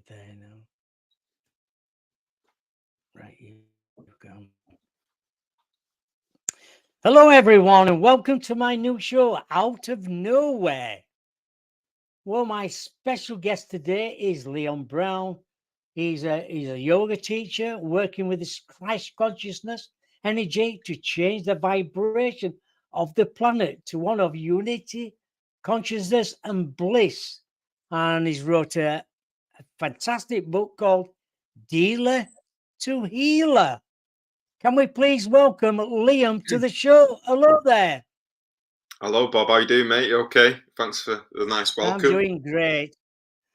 it there now. Right, you go. Hello, everyone, and welcome to my new show, Out of Nowhere. Well, my special guest today is Leon Brown. He's a yoga teacher working with his Christ consciousness energy to change the vibration of the planet to one of unity, consciousness, and bliss. And he's wrote a fantastic book called Dealer to Healer. Can we please welcome Liam to the show? Hello there. Hello, Bob. How you doing, mate? You okay? Thanks for the nice welcome. I'm doing great.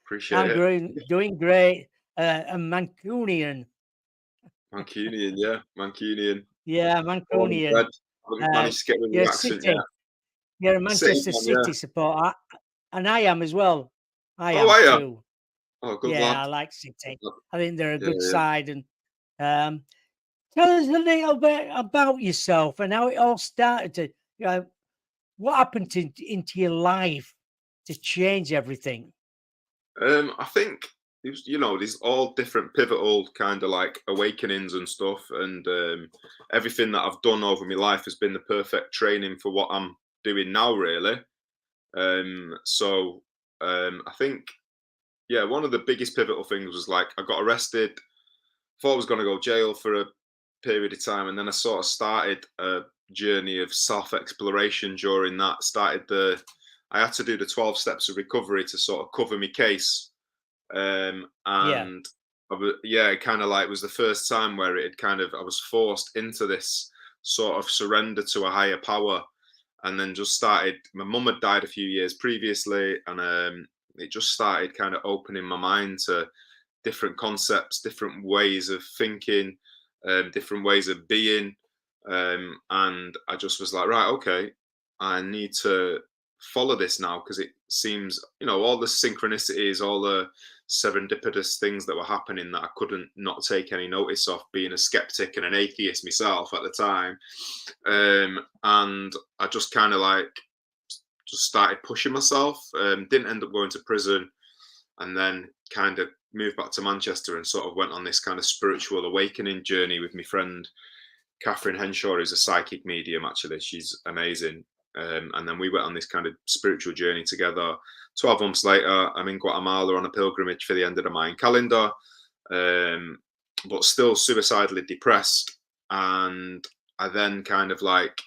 Appreciate it. Doing great. A Mancunian. Mancunian, yeah. Mancunian. Yeah, Mancunian. Haven't managed to get with You're your a accent City. yet. You're a Manchester City yeah. supporter. And I am as well. I am are you? too. Oh, good Yeah, lad. I like City. I think they're a good Yeah. side. And tell us a little bit about yourself and how it all started. What happened into your life to change everything? I think there's all different pivotal kind of like awakenings and stuff, and everything that I've done over my life has been the perfect training for what I'm doing now, really. I think, yeah, one of the biggest pivotal things was like I got arrested, thought I was going to go jail for a period of time, and then I sort of started a journey of self-exploration during that. I had to do the 12 steps of recovery to sort of cover my case, and it kind of like was the first time where I was forced into this sort of surrender to a higher power, and then just started. My mum had died a few years previously, and it just started kind of opening my mind to different concepts, different ways of thinking, different ways of being. And I just was like, right, okay, I need to follow this now, because it seems, all the synchronicities, all the serendipitous things that were happening that I couldn't not take any notice of, being a skeptic and an atheist myself at the time. And I just kind of like just started pushing myself. Didn't end up going to prison, and then kind of moved back to Manchester and sort of went on this kind of spiritual awakening journey with my friend Catherine Henshaw, who's a psychic medium. Actually, she's amazing. And then we went on this kind of spiritual journey together. 12 months later, I'm in Guatemala on a pilgrimage for the end of the Mayan calendar, but still suicidally depressed. And I then kind of like,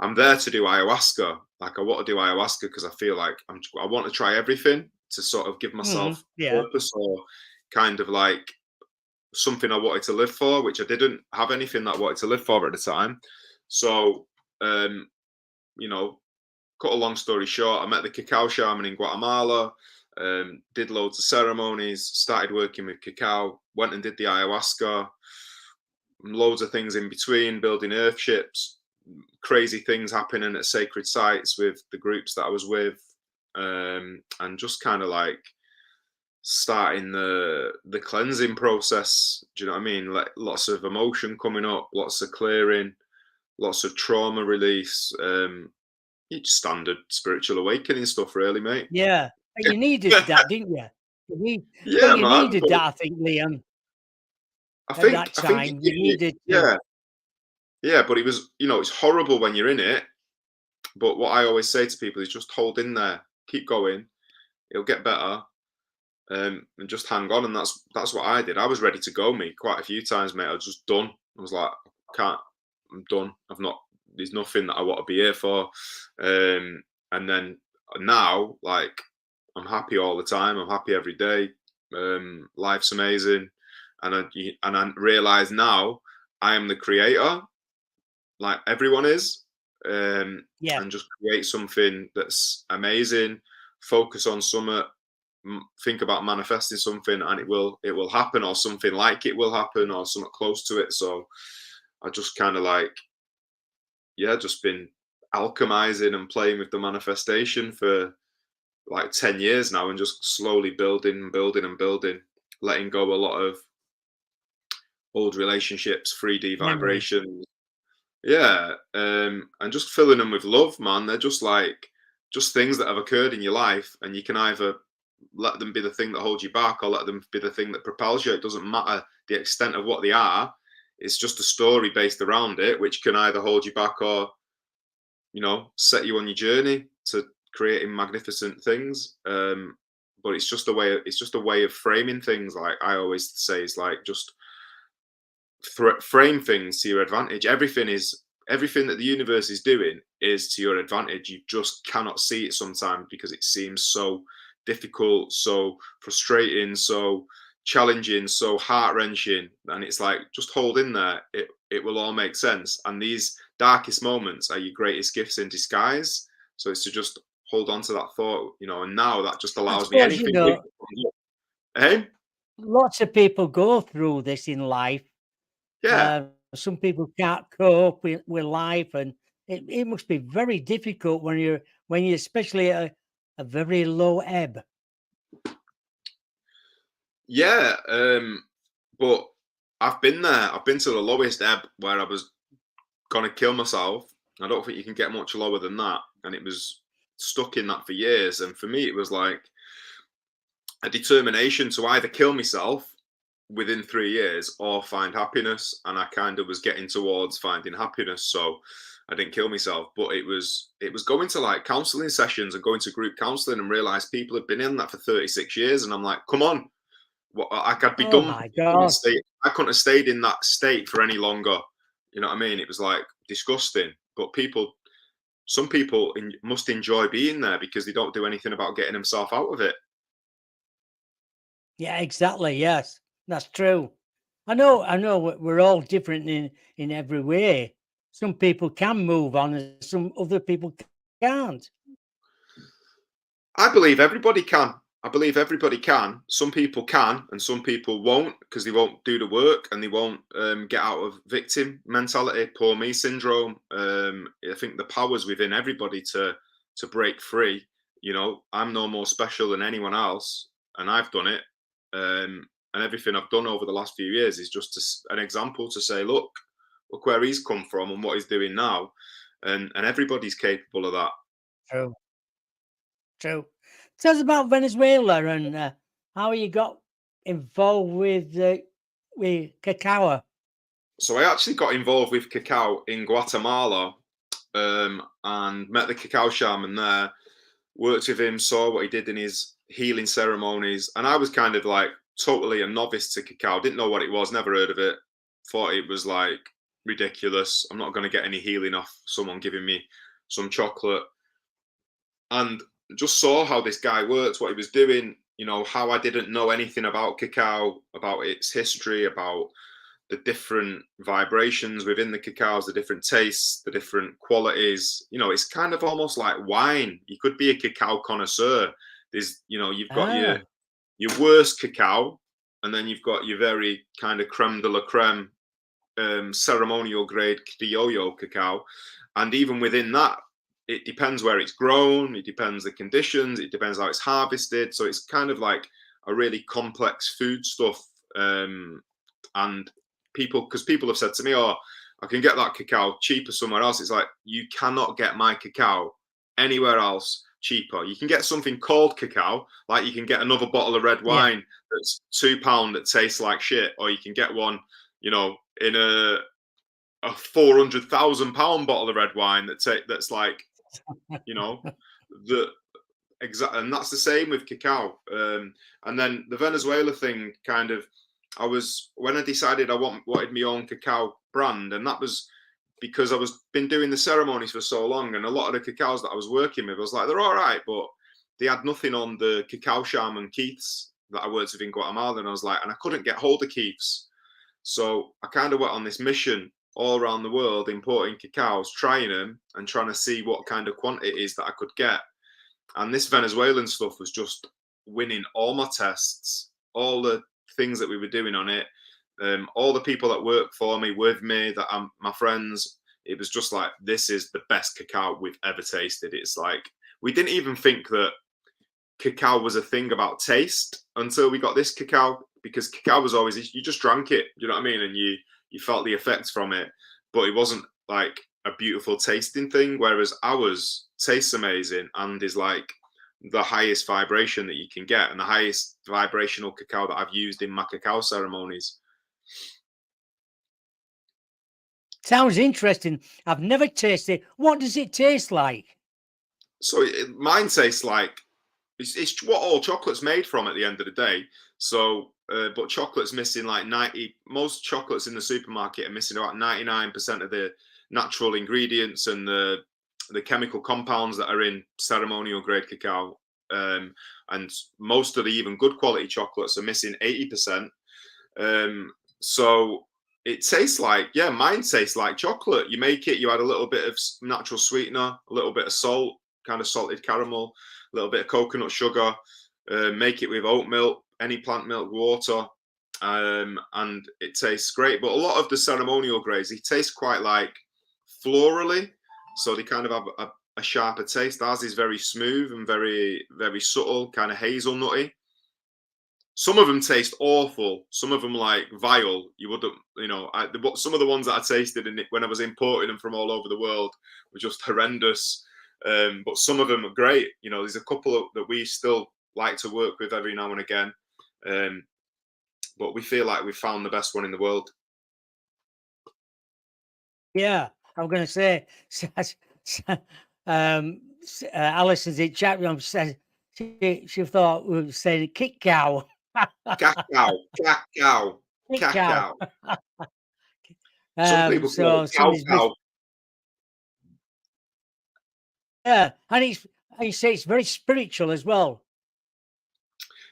I'm there to do ayahuasca. Like, I want to do ayahuasca because I feel like I want to try everything to sort of give myself purpose, or kind of like something I wanted to live for, which I didn't have anything that I wanted to live for at the time. So, cut a long story short, I met the cacao shaman in Guatemala, did loads of ceremonies, started working with cacao, went and did the ayahuasca, loads of things in between, building earthships, crazy things happening at sacred sites with the groups that I was with, and just kind of like starting the cleansing process. Do you know what I mean? Like, lots of emotion coming up, lots of clearing, lots of trauma release. It's standard spiritual awakening stuff, really, mate. Yeah, you needed that, didn't you? You needed that, I think, Liam. I think you needed. Yeah, but it was, it's horrible when you're in it. But what I always say to people is just hold in there, keep going, it'll get better, and just hang on. And that's what I did. I was ready to go, me, quite a few times, mate. I was just done. I was like, I'm done. There's nothing that I want to be here for. And then now, like, I'm happy all the time. I'm happy every day. Life's amazing. And I realize now I am the creator, like everyone is. And just create something that's amazing. Focus on something. Think about manifesting something, and it will happen, or something like it will happen, or something close to it. So I just kind of like, just been alchemizing and playing with the manifestation for like 10 years now, and just slowly building, letting go a lot of old relationships, 3D vibrations. And just filling them with love, man. They're just things that have occurred in your life, and you can either let them be the thing that holds you back, or let them be the thing that propels you. It doesn't matter the extent of what they are. It's just a story based around it, which can either hold you back or, set you on your journey to creating magnificent things. But it's just a way. It's just a way of framing things. Like I always say, is like just frame things to your advantage. Everything that the universe is doing is to your advantage. You just cannot see it sometimes because it seems so difficult, so frustrating, so challenging, so heart-wrenching. And it's like, just hold in there. It will all make sense. And these darkest moments are your greatest gifts in disguise. So it's to just hold on to that thought, and now that just I allows me suppose, anything big. Hey? lots of people go through this in life. Yeah. Some people can't cope with life, and it must be very difficult when you're especially at a very low ebb. Yeah, but I've been there. I've been to the lowest ebb where I was gonna kill myself. I don't think you can get much lower than that, and it was stuck in that for years. And for me, it was like a determination to either kill myself within 3 years or find happiness. And I kind of was getting towards finding happiness, so I didn't kill myself. But it was going to like counselling sessions and going to group counselling and realize people had been in that for 36 years, and I'm like, come on. What I could be Oh done. my God. I couldn't have stayed in that state for any longer. You know what I mean? It was like disgusting. But some people must enjoy being there because they don't do anything about getting themselves out of it. Yeah, exactly. Yes, that's true. I know we're all different in every way. Some people can move on and some other people can't. I believe everybody can. I believe everybody can. Some people can, and some people won't because they won't do the work and they won't get out of victim mentality, poor me syndrome. I think the power's within everybody to break free. I'm no more special than anyone else, and I've done it. And everything I've done over the last few years is just an example to say, look where he's come from and what he's doing now, and everybody's capable of that. True, true. Tell us about Venezuela and how you got involved with cacao. So I actually got involved with cacao in Guatemala, and met the cacao shaman there. Worked with him, saw what he did in his healing ceremonies, and I was kind of like totally a novice to cacao. Didn't know what it was, never heard of it. Thought it was like ridiculous. I'm not going to get any healing off someone giving me some chocolate. And just saw how this guy worked, what he was doing. How I didn't know anything about cacao, about its history, about the different vibrations within the cacaos, the different tastes, the different qualities. It's kind of almost like wine. You could be a cacao connoisseur. You've got your Ah, worst cacao, and then you've got your very kind of creme de la creme, ceremonial grade criollo cacao. And even within that, it depends where it's grown, it depends the conditions, it depends how it's harvested. So it's kind of like a really complex food stuff. And because people have said to me, oh, I can get that cacao cheaper somewhere else. It's like, you cannot get my cacao anywhere else cheaper. You can get something called cacao, like you can get another bottle of red yeah. wine that's £2 that tastes like shit, or you can get one, in a £400,000 bottle of red wine that's like, you know, the exact, and that's the same with cacao. And then the Venezuela thing, kind of, I was when I decided I wanted my own cacao brand, and that was because I was been doing the ceremonies for so long, and a lot of the cacaos that I was working with, I was like, they're all right, but they had nothing on the cacao shaman Keith's that I worked with in Guatemala, and I was like, and I couldn't get hold of Keith's, so I kind of went on this mission all around the world, importing cacaos, trying them, and trying to see what kind of quantities that I could get. And this Venezuelan stuff was just winning all my tests, all the things that we were doing on it, all the people that work for me, with me, that I'm my friends. It was just like, this is the best cacao we've ever tasted. It's like, we didn't even think that cacao was a thing about taste until we got this cacao, because cacao was always, you just drank it, you know what I mean, and you felt the effects from it, but it wasn't like a beautiful tasting thing. Whereas ours tastes amazing and is like the highest vibration that you can get, and the highest vibrational cacao that I've used in my cacao ceremonies. Sounds interesting. I've never tasted it. What does it taste like? So mine tastes like it's what all chocolate's made from at the end of the day. So, but chocolate's missing like 90. Most chocolates in the supermarket are missing about 99% of the natural ingredients and the chemical compounds that are in ceremonial grade cacao. And most of the even good quality chocolates are missing 80%. So it tastes like, yeah, mine tastes like chocolate. You make it, you add a little bit of natural sweetener, a little bit of salt, kind of salted caramel, a little bit of coconut sugar, make it with oat milk, any plant milk, water, and it tastes great. But a lot of the ceremonial grades, they taste quite like florally, so they kind of have a sharper taste. Ours is very smooth and very, very subtle, kind of hazelnutty. Some of them taste awful. Some of them like vile. You wouldn't, some of the ones that I tasted when I was importing them from all over the world were just horrendous. But some of them are great. There's a couple that we still like to work with every now and again. But we feel like we've found the best one in the world. Yeah, I'm going to say, Alison's in chat room says she thought we were saying kick cow. Cacao, cacao, Kick cacao. cow. Some people call it cow cow. Yeah, and you say it's very spiritual as well.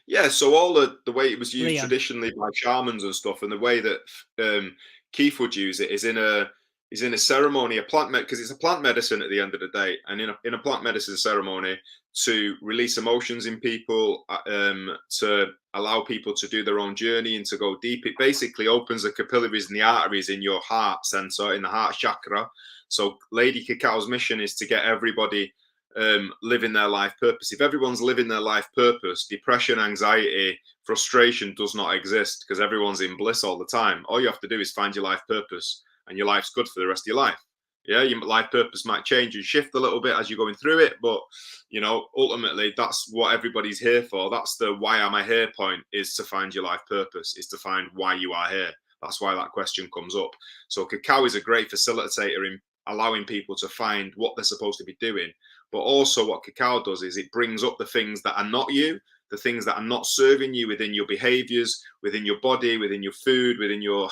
Yeah, so all the way it was used Liam. traditionally by shamans and stuff, and the way that Keith would use it is in a ceremony, because it's a plant medicine at the end of the day, and in a plant medicine ceremony to release emotions in people, to allow people to do their own journey and to go deep. It basically opens the capillaries and the arteries in your heart center, in the heart chakra. So Lady Cacao's mission is to get everybody living their life purpose. If everyone's living their life purpose, depression, anxiety, frustration does not exist, because everyone's in bliss all the time. All you have to do is find your life purpose, and your life's good for the rest of your life. Yeah, your life purpose might change and shift a little bit as you're going through it, but ultimately that's what everybody's here for. That's the why am I here point, is to find your life purpose, is to find why you are here. That's why that question comes up. So cacao is a great facilitator in allowing people to find what they're supposed to be doing. But also what cacao does is it brings up the things that are not you, the things that are not serving you within your behaviors, within your body, within your food, within your,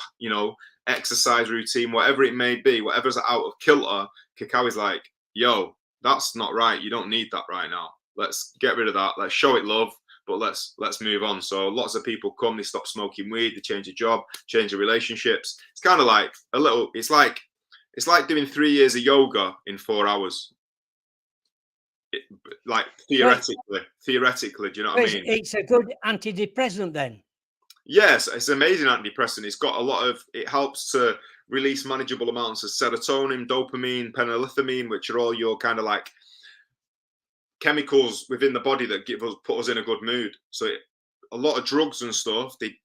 exercise routine, whatever it may be, whatever's out of kilter. Cacao is like, yo, that's not right. You don't need that right now. Let's get rid of that. Let's show it love, but let's move on. So lots of people come, they stop smoking weed, they change a job, change their relationships. It's kind of like it's like doing 3 years of yoga in 4 hours. Like theoretically, do you know what I mean? It's a good antidepressant then. Yes, it's an amazing antidepressant. It's got it helps to release manageable amounts of serotonin, dopamine, phenethylamine, which are all your kind of like chemicals within the body that put us in a good mood. So a lot of drugs and stuff, they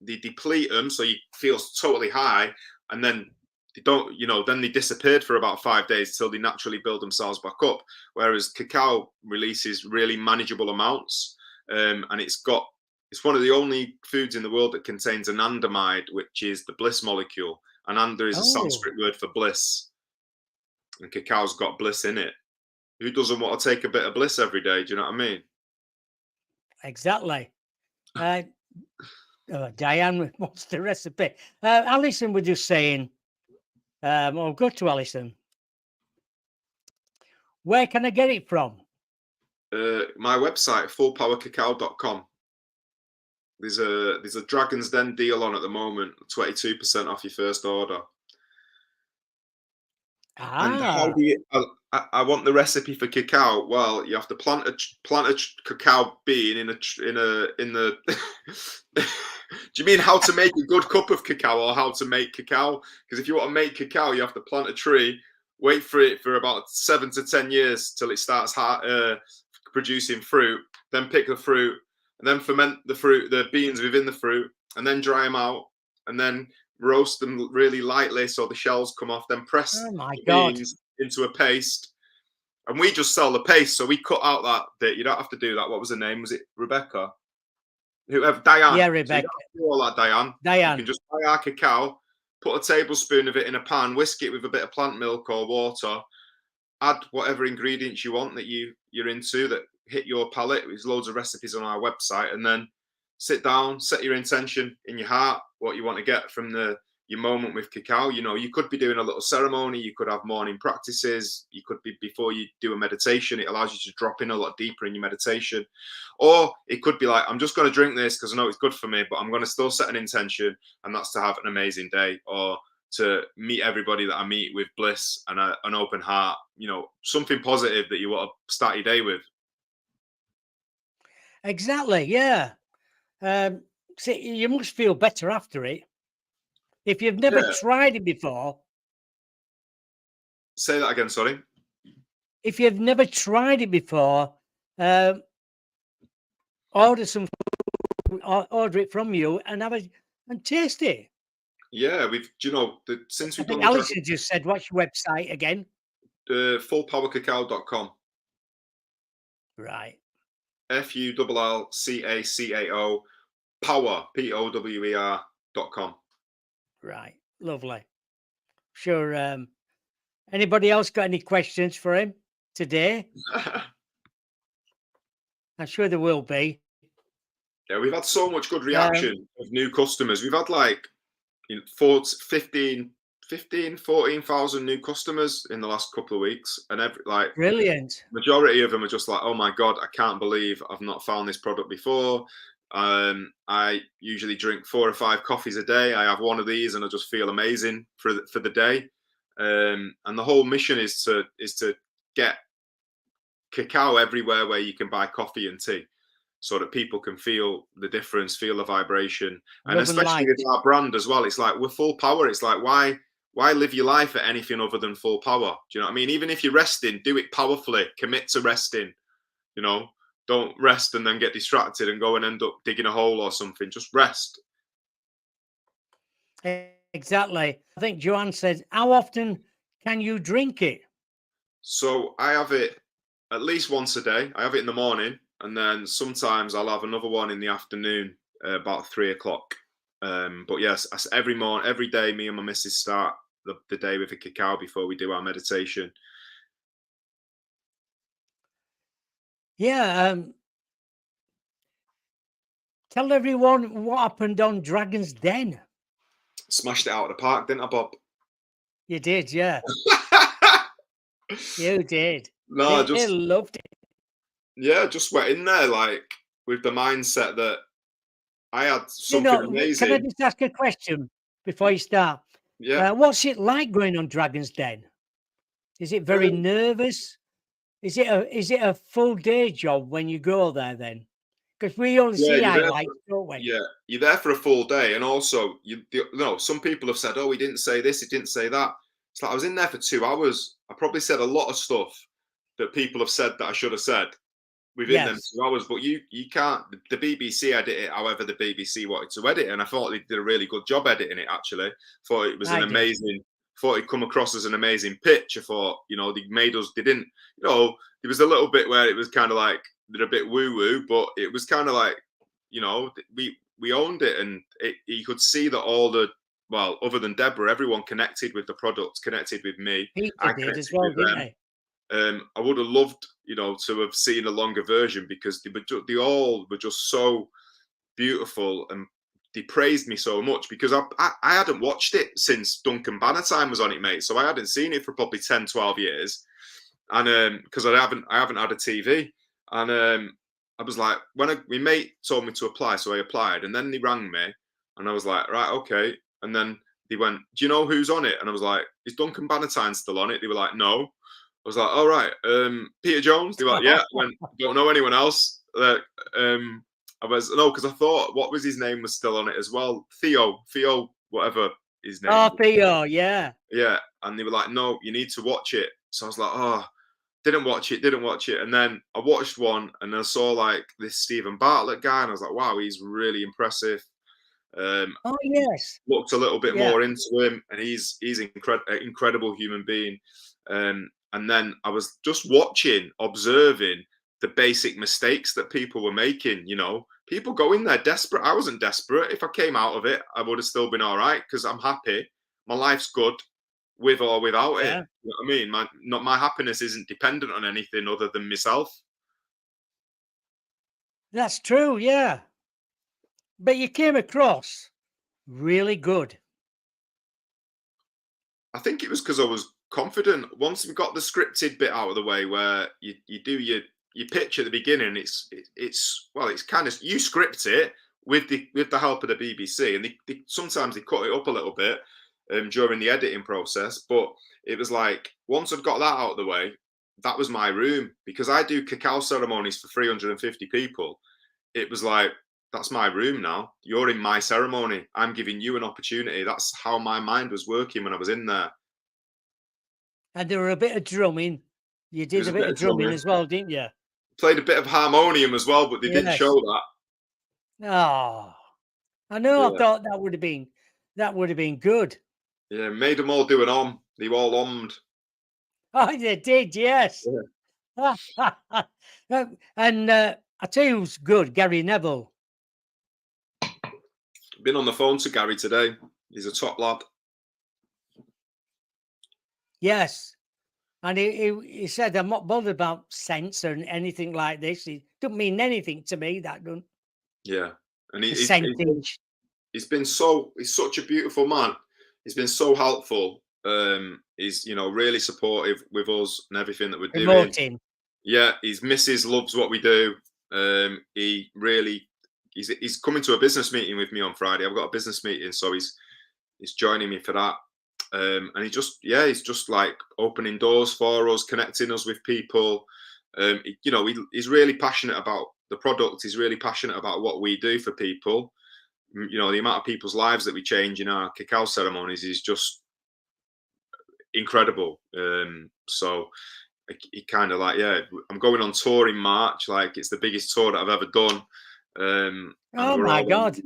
deplete them, so you feel totally high, and then they don't, then they disappeared for about 5 days till they naturally build themselves back up. Whereas cacao releases really manageable amounts, and it's one of the only foods in the world that contains anandamide, which is the bliss molecule. Ananda is a Sanskrit word for bliss, and cacao's got bliss in it. Who doesn't want to take a bit of bliss every day? Do you know what I mean? Exactly. Diane wants the recipe. Alison was just saying, I'll go to Alison. Where can I get it from? My website, fullpowercacao.com. There's a Dragon's Den deal on at the moment, 22% off your first order. And how do you? I want the recipe for cacao. Well, you have to plant a cacao bean in the. Do you mean how to make a good cup of cacao, or how to make cacao? Because if you want to make cacao, you have to plant a tree, wait for it for about 7 to 10 years till it starts producing fruit. Then pick the fruit, and then ferment the beans within the fruit, and then dry them out, and then roast them really lightly so the shells come off. Then press the beans into a paste, And we just sell the paste, so we cut out that bit. You don't have to do that. What was her name? Was it Rebecca? Whoever, Diane. Yeah, So you Rebecca. don't have to do all that, Diane. You Diane. can just buy our cacao, put a tablespoon of it in a pan, whisk it with a bit of plant milk or water, add whatever ingredients you want that you're into that hit your palate. There's loads of recipes on our website, and then sit down, set your intention in your heart, what you want to get from your moment with cacao. You know, you could be doing a little ceremony, you could have morning practices, you could be, before you do a meditation, it allows you to drop in a lot deeper in your meditation. Or it could be like, I'm just going to drink this because I know it's good for me, but I'm going to still set an intention, and that's to have an amazing day, or to meet everybody that I meet with bliss and an open heart, you know, something positive that you want to start your day with. Exactly. Yeah. See, you must feel better after it. If you've never Yeah. tried it before. Say that again, sorry. If you've never tried it before, order some food, order it from you and and taste it. Yeah, do you know, since I we've done think the Alison just said, what's your website again? fullpowercacao.com. Right. FULLCACAO power POWER.com. Right. Lovely. Sure. Anybody else got any questions for him today? I'm sure there will be. Yeah, we've had so much good reaction of new customers. We've had like 14,000 new customers in the last couple of weeks, and Brilliant. majority of them are just like, oh my god, I can't believe I've not found this product before. I usually drink 4 or 5 coffees a day. I have one of these and I just feel amazing for the day. And the whole mission is to get cacao everywhere where you can buy coffee and tea, so that people can feel the difference, feel the vibration. And Love and especially light. with our brand as well, it's like we're full power. It's like, why live your life at anything other than full power? Do you know what I mean? Even if you're resting, do it powerfully. Commit to resting. You know, don't rest and then get distracted and go and end up digging a hole or something. Just rest. Exactly. I think Joanne said, how often can you drink it? So I have it at least once a day. I have it in the morning, and then sometimes I'll have another one in the afternoon, about 3 o'clock. But yes, every morning, every day, me and my missus start the day with a cacao before we do our meditation. Yeah. Tell everyone what happened on Dragon's Den. Smashed it out of the park, didn't I, Bob? You did, yeah. You did. No, They loved it. Yeah, just went in there like with the mindset that I had something amazing. Can I just ask a question before you start? Yeah. What's it like going on Dragon's Den? Is it very nervous? Is it a full day job when you go there then? Because we only see highlights, don't we? Yeah, you're there for a full day, and also some people have said, "Oh, he didn't say this, he didn't say that." It's like I was in there for 2 hours. I probably said a lot of stuff that people have said that I should have said within them 2 hours. But you can't. The BBC edit it however the BBC wanted to edit, and I thought they did a really good job editing it. Actually, thought it was amazing. Thought it come across as an amazing pitch. I thought, they made us. They didn't. There was a little bit where it was kind of like they're a bit woo woo, but it was kind of like, we owned it, and you could see that other than Deborah, everyone connected with the product, connected with me. Peter did as well, didn't they? I would have loved, to have seen a longer version, because they all were just so beautiful, and they praised me so much, because I hadn't watched it since Duncan Bannatyne was on it, mate. So I hadn't seen it for probably 10, 12 years. And because I haven't had a TV. And I was like, my mate told me to apply, so I applied, and then they rang me, and I was like, right, okay. And then they went, do you know who's on it? And I was like, is Duncan Bannatyne still on it? They were like, no. I was like, all right, Peter Jones. They were like, yeah. I went, don't know anyone else. I was because I thought what was his name was still on it as well. Theo, whatever his name. Oh, Theo, yeah. Yeah, and they were like, no, you need to watch it. So I was like, oh. Didn't watch it. And then I watched one, and I saw like this Stephen Bartlett guy, and I was like, wow, he's really impressive. Oh, yes. Looked a little bit more into him, and he's incredible human being. And And then I was just watching, observing the basic mistakes that people were making. People go in there desperate. I wasn't desperate. If I came out of it, I would have still been all right because I'm happy. My life's good with or without it. Yeah, You know what I mean? My happiness isn't dependent on anything other than myself. that's true. Yeah. But you came across really good. I think it was because I was confident. Once we got the scripted bit out of the way, where you do your pitch at the beginning, it's kind of, you script it with the help of the BBC, and they sometimes they cut it up a little bit during the editing process. But it was like, once I'd got that out of the way, that was my room, because I do cacao ceremonies for 350 people. It was like, that's my room now. You're in my ceremony. I'm giving you an opportunity. That's how my mind was working when I was in there. And there were a bit of drumming. You There was did a a bit bit of of drumming drumming. as well, didn't you? Played a bit of harmonium as well, but they didn't show Yes. that. Oh, I know. I Yeah, thought that would have been good. yeah. Made them all do an om. They all ommed. Oh, they did. Yes. Yeah. And I tell you who's good, Gary Neville. Been on the phone to Gary today. He's a top lad. Yes. And he said, I'm not bothered about sense or anything like this. It don't mean anything to me, that don't. Yeah, and Percentage. he's such a beautiful man. He's been so helpful. He's really supportive with us and everything that we're doing. Promoting. Yeah, his missus loves what we do. He really, he's coming to a business meeting with me on Friday. I've got a business meeting, so he's joining me for that. And he's just like opening doors for us, connecting us with people. He's really passionate about the product. He's really passionate about what we do for people. The amount of people's lives that we change in our cacao ceremonies is just incredible. So he kind of like, yeah, I'm going on tour in March. Like, it's the biggest tour that I've ever done. And Oh we're my all God.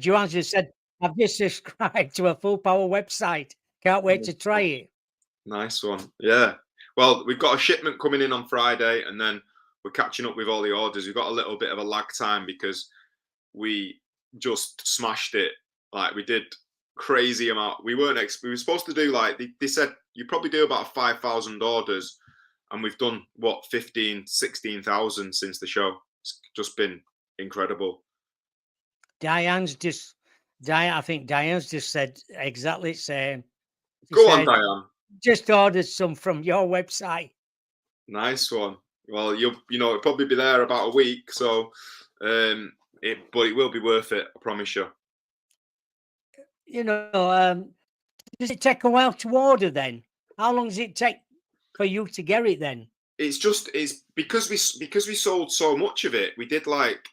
Joanne just said, I've just subscribed to a full power website. Can't wait to try it. Nice one. Yeah. Well, we've got a shipment coming in on Friday, and then we're catching up with all the orders. We've got a little bit of a lag time because we just smashed it. Like, we did crazy amount. We were supposed to do, like, they said you probably do about 5,000 orders, and we've done what, 15, 16,000 since the show. It's just been incredible. I think Diane's just said exactly the same. She Go on, said, Diane. just ordered some from your website. Nice one. Well, it'll probably be there about a week, so but it will be worth it, I promise you. Does it take a while to order then? How long does it take for you to get it then? It's because we sold so much of it. We did, like,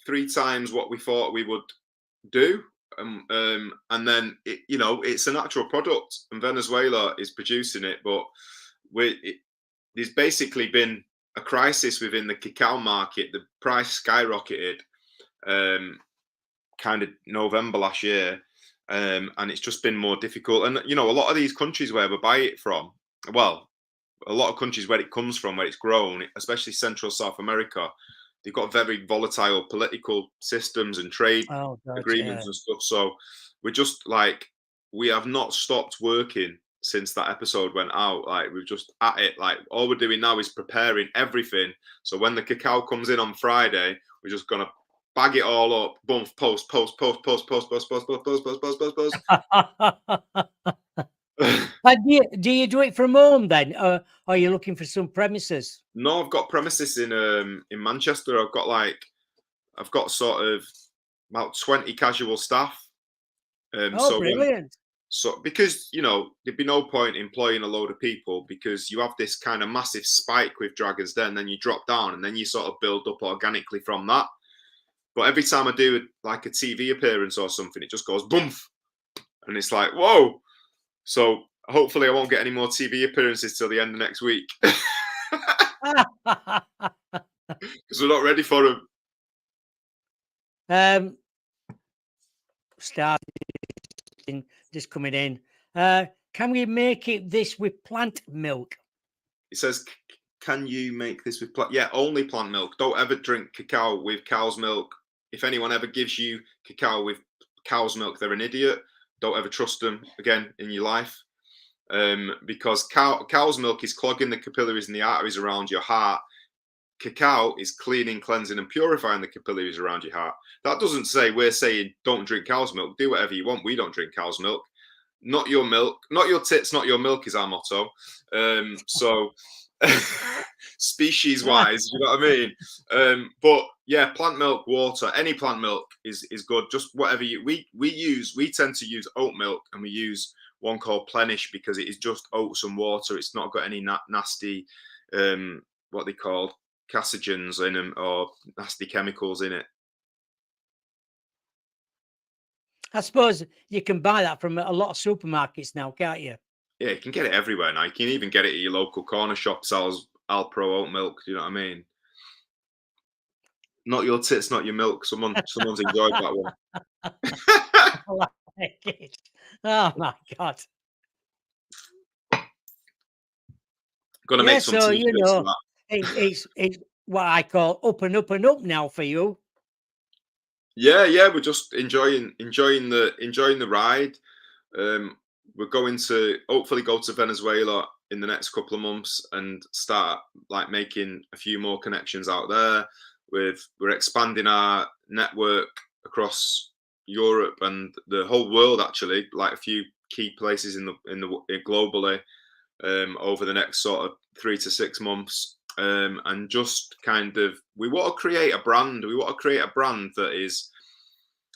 3 times what we thought we would do. And then it's a natural product, and Venezuela is producing it, but there's basically been a crisis within the cacao market. The price skyrocketed kind of November last year, and it's just been more difficult. And a lot of these countries where we buy it from, well, a lot of countries where it comes from, where it's grown, especially Central South America, they've got very volatile political systems and trade agreements and stuff. So we're just like, we have not stopped working since that episode went out. Like, we're just at it. Like, all we're doing now is preparing everything. So when the cacao comes in on Friday, we're just gonna bag it all up. Boom, post. Do you do it from home then, or are you looking for some premises? No, I've got premises in Manchester. I've got sort of about 20 casual staff. Oh, brilliant! Because there'd be no point employing a load of people, because you have this kind of massive spike with Dragon's Den, then you drop down, and then you sort of build up organically from that. But every time I do like a TV appearance or something, it just goes boom, and it's like, whoa. So hopefully I won't get any more TV appearances till the end of next week, because we're not ready for them. Starting, just coming in. Can we make this with plant milk? It says, can you make this with plant? Yeah, only plant milk. Don't ever drink cacao with cow's milk. If anyone ever gives you cacao with cow's milk, they're an idiot. Don't ever trust them again in your life. Because cow's milk is clogging the capillaries and the arteries around your heart. Cacao is cleaning, cleansing, and purifying the capillaries around your heart. That doesn't say we're saying don't drink cow's milk. Do whatever you want. We don't drink cow's milk. Not your milk, not your tits, not your milk is our motto. So species wise, you know what I mean? But yeah, plant milk, water, any plant milk is good. Just whatever we tend to use oat milk, and we use one called Plenish because it is just oats and water. It's not got any nasty what they call carcinogens in them or nasty chemicals in it. I suppose you can buy that from a lot of supermarkets now, can't you? Yeah, you can get it everywhere now. You can even get it at your local corner shop sells Alpro oat milk. Do you know what I mean? Not your tits, not your milk. Someone's enjoyed that one. I like it. Oh my God. Gonna make some so t-shirts of that. it's what I call up and up and up now for you. Yeah, we're just enjoying the ride. We're going to hopefully go to Venezuela in the next couple of months and start like making a few more connections out there. We're expanding our network across Europe and the whole world, actually, like a few key places in globally over the next sort of 3 to 6 months. And just kind of, we want to create a brand. We want to create a brand that is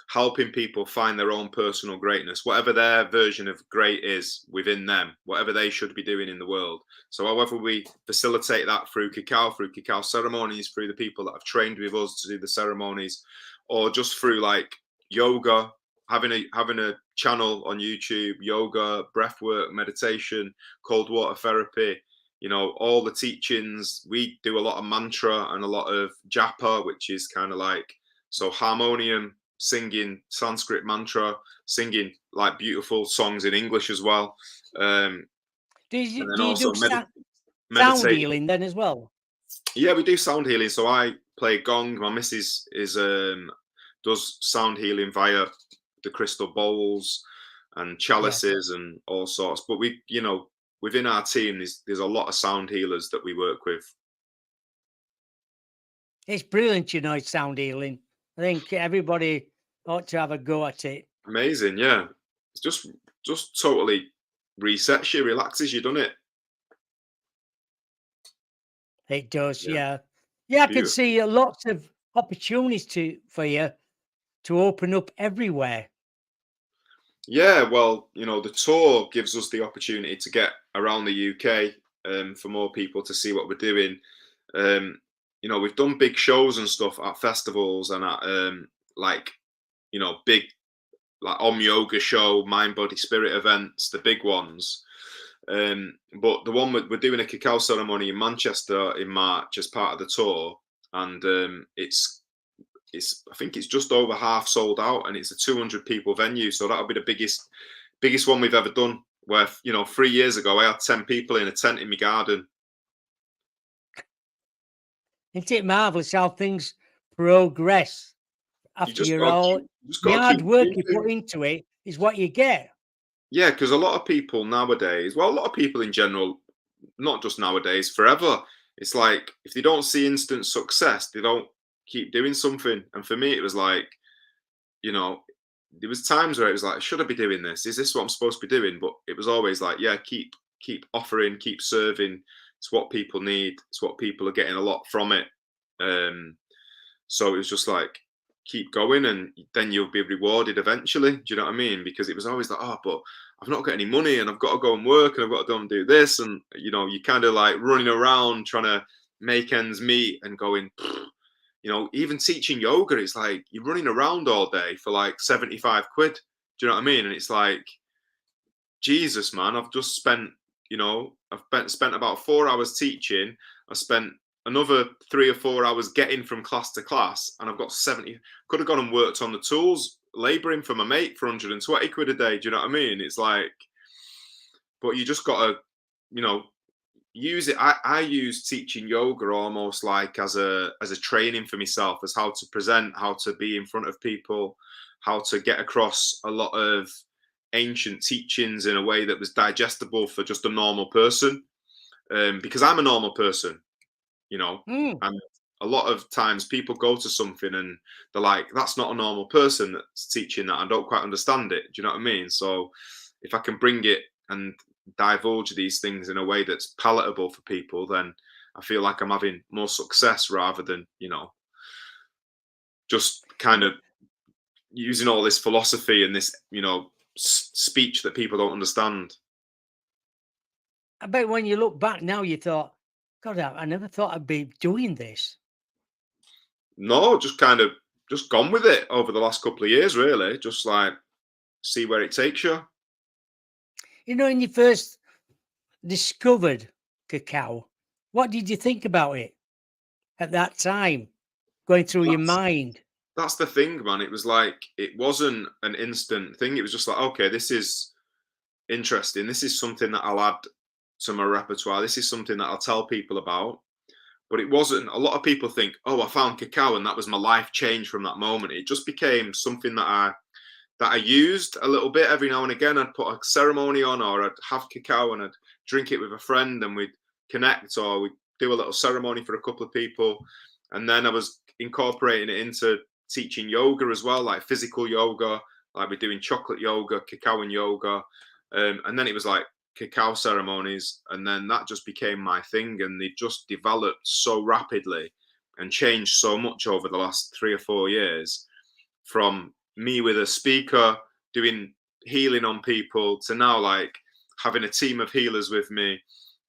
helping people find their own personal greatness, whatever their version of great is within them, whatever they should be doing in the world. So however we facilitate that through cacao ceremonies, through the people that have trained with us to do the ceremonies, or just through like yoga, having a channel on YouTube, yoga, breathwork, meditation, cold water therapy, all the teachings. We do a lot of mantra and a lot of japa, which is kind of like, so harmonium, singing Sanskrit mantra, singing like beautiful songs in English as well. Do you do sound meditate. healing then as well? Yeah, we do sound healing. So I play gong. My missus does sound healing via the crystal bowls and chalices and all sorts. But we, within our team, there's a lot of sound healers that we work with. It's brilliant, it's sound healing. I think everybody ought to have a go at it. Amazing, yeah. It's just totally resets you, relaxes you, doesn't it? It does, yeah. I can see lots of opportunities for you to open up everywhere. Yeah, well, the tour gives us the opportunity to get around the UK for more people to see what we're doing. We've done big shows and stuff at festivals and at big like Om Yoga show, Mind Body Spirit events, the big ones. But the one we're doing a cacao ceremony in Manchester in March as part of the tour, and it's I think it's just over half sold out, and it's a 200 people venue, so that'll be the biggest one we've ever done. Where 3 years ago I had 10 people in a tent in my garden. Isn't it marvelous how things progress after the hard work you put into it is what you get? Yeah, because a lot of people nowadays, well, a lot of people in general, not just nowadays, forever, it's like if they don't see instant success, they don't keep doing something. And for me, it was like, there was times where it was like, should I be doing this? Is this what I'm supposed to be doing? But it was always like, yeah, keep offering, keep serving. It's what people need. It's what people are getting a lot from it. So it was just like, keep going and then you'll be rewarded eventually. Do you know what I mean? Because it was always like, oh, but I've not got any money and I've got to go and work and I've got to go and do this. And, you kind of like running around trying to make ends meet and going, even teaching yoga, it's like you're running around all day for like 75 quid. Do you know what I mean? And it's like, Jesus, man, I've just spent, I've spent about 4 hours teaching. I spent another 3 or 4 hours getting from class to class, and I've got 70. Could have gone and worked on the tools, labouring for my mate for 120 quid a day. Do you know what I mean? It's like, but you just got to, you know, use it. I use teaching yoga almost like as a training for myself, as how to present, how to be in front of people, how to get across a lot of ancient teachings in a way that was digestible for just a normal person. Because I'm a normal person, you know, Mm. and a lot of times people go to something and they're like, that's not a normal person that's teaching that. I don't quite understand it. Do you know what I mean? So if I can bring it and divulge these things in a way that's palatable for people, then I feel like I'm having more success rather than, you know, just kind of using all this philosophy and this, you know, speech that people don't understand. I bet when you look back now, you thought, God, I never thought I'd be doing this. No, just kind of just gone with it over the last couple of years, really. Just like see where it takes you. You know, when you first discovered cacao, what did you think about it at that time, going through your That's mind? that's the thing, man. It was like it wasn't an instant thing. It was just like, okay, this is interesting. This is something that I'll add to my repertoire. This is something that I'll tell people about. But it wasn't. A lot of people think, oh, I found cacao and that was my life change from that moment. It just became something that I used a little bit every now and again. I'd put a ceremony on, or I'd have cacao and I'd drink it with a friend, and we'd connect, or we'd do a little ceremony for a couple of people. And then I was incorporating it into teaching yoga as well, like physical yoga, like we're doing chocolate yoga, cacao and yoga. And then it was like cacao ceremonies. And then that just became my thing. And they just developed so rapidly and changed so much over the last 3 or 4 years, from me with a speaker doing healing on people to now like having a team of healers with me,